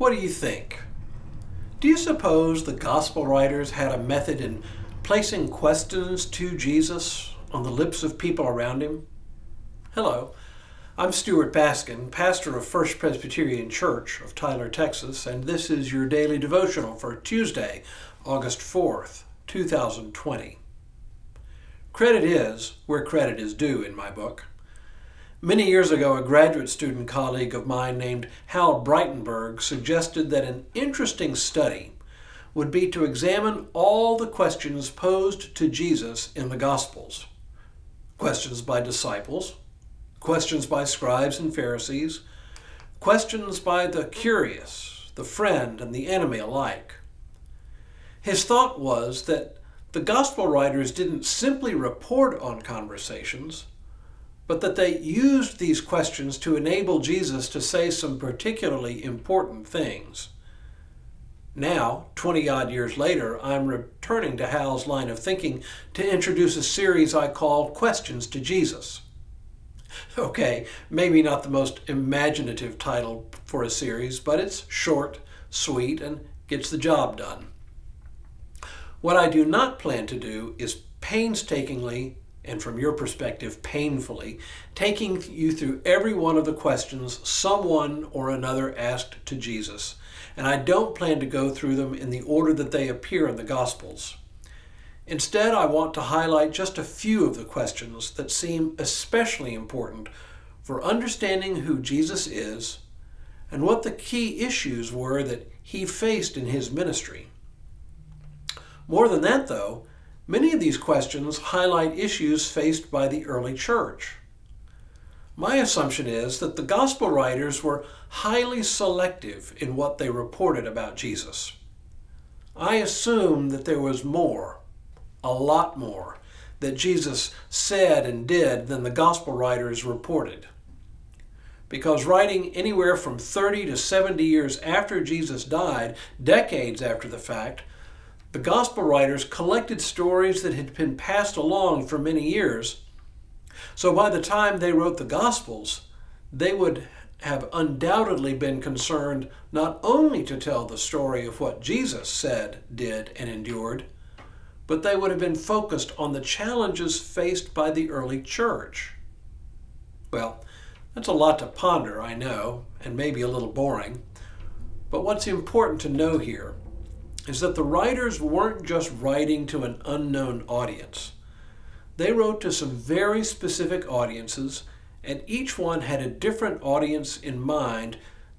What do you think? Do you suppose the gospel writers had a method in placing questions to Jesus on the lips of people around him? Hello, I'm Stuart Baskin, pastor of First Presbyterian Church of Tyler, Texas, and this is your daily devotional for Tuesday, August 4th, 2020. Credit is where credit is due in my book. Many years ago, a graduate student colleague of mine named Hal Breitenberg suggested that an interesting study would be to examine all the questions posed to Jesus in the Gospels. Questions by disciples, questions by scribes and Pharisees, questions by the curious, the friend, and the enemy alike. His thought was that the Gospel writers didn't simply report on conversations, but that they used these questions to enable Jesus to say some particularly important things. Now, 20-odd years later, I'm returning to Hal's line of thinking to introduce a series I call Questions to Jesus. Okay, maybe not the most imaginative title for a series, but it's short, sweet, and gets the job done. What I do not plan to do is painstakingly, and from your perspective, painfully, taking you through every one of the questions someone or another asked to Jesus, and I don't plan to go through them in the order that they appear in the Gospels. Instead, I want to highlight just a few of the questions that seem especially important for understanding who Jesus is and what the key issues were that he faced in his ministry. More than that, though, many of these questions highlight issues faced by the early church. My assumption is that the gospel writers were highly selective in what they reported about Jesus. I assume that there was more, a lot more, that Jesus said and did than the gospel writers reported. Because writing anywhere from 30 to 70 years after Jesus died, decades after the fact, the gospel writers collected stories that had been passed along for many years. So by the time they wrote the Gospels, they would have undoubtedly been concerned not only to tell the story of what Jesus said, did, and endured, but they would have been focused on the challenges faced by the early church. Well, that's a lot to ponder, I know, and maybe a little boring. But what's important to know here is that the writers weren't just writing to an unknown audience. They wrote to some very specific audiences, and each one had a different audience in mind,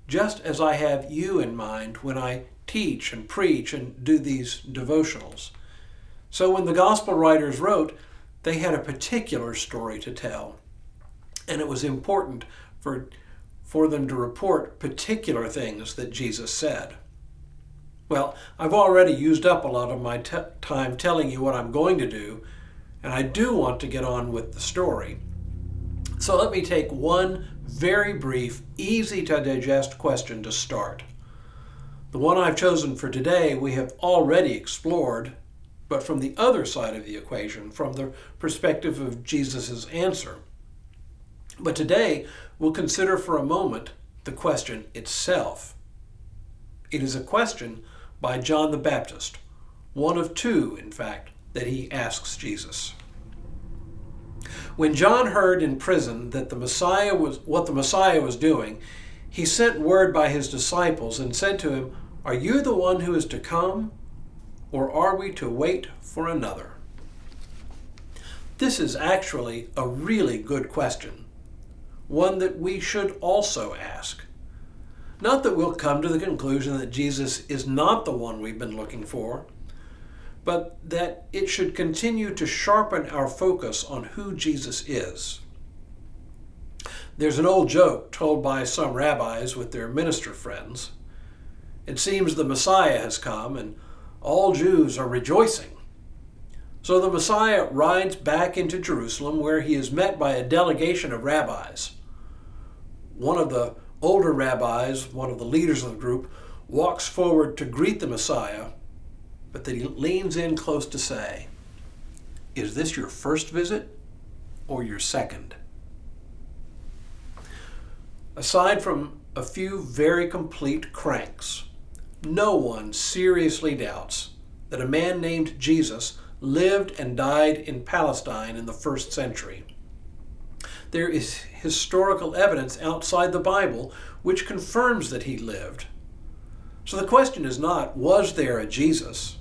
just as I have you in mind when I teach and preach and do these devotionals. So when the gospel writers wrote, they had a particular story to tell, and it was important for them to report particular things that Jesus said. Well, I've already used up a lot of my time telling you what I'm going to do, and I do want to get on with the story. So let me take one very brief, easy to digest question to start. The one I've chosen for today we have already explored, but from the other side of the equation, from the perspective of Jesus' answer. But today we'll consider for a moment the question itself. It is a question by John the Baptist, one of two, in fact, that he asks Jesus. When John heard in prison that what the Messiah was doing, he sent word by his disciples and said to him, "Are you the one who is to come, or are we to wait for another?" This is actually a really good question, one that we should also ask. Not that we'll come to the conclusion that Jesus is not the one we've been looking for, but that it should continue to sharpen our focus on who Jesus is. There's an old joke told by some rabbis with their minister friends. It seems the Messiah has come and all Jews are rejoicing. So the Messiah rides back into Jerusalem where he is met by a delegation of rabbis. One of the older rabbis, one of the leaders of the group, walks forward to greet the Messiah, but then he leans in close to say, "Is this your first visit or your second?" Aside from a few very complete cranks, no one seriously doubts that a man named Jesus lived and died in Palestine in the 1st century. There is historical evidence outside the Bible which confirms that he lived. So the question is not, was there a Jesus?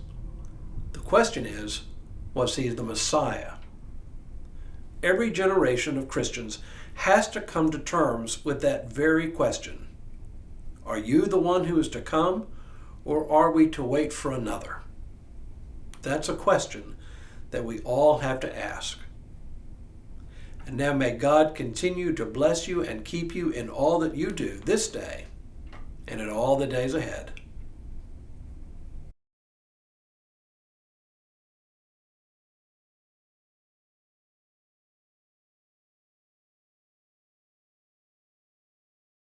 The question is, was he the Messiah? Every generation of Christians has to come to terms with that very question. Are you the one who is to come, or are we to wait for another? That's a question that we all have to ask. And now may God continue to bless you and keep you in all that you do this day and in all the days ahead.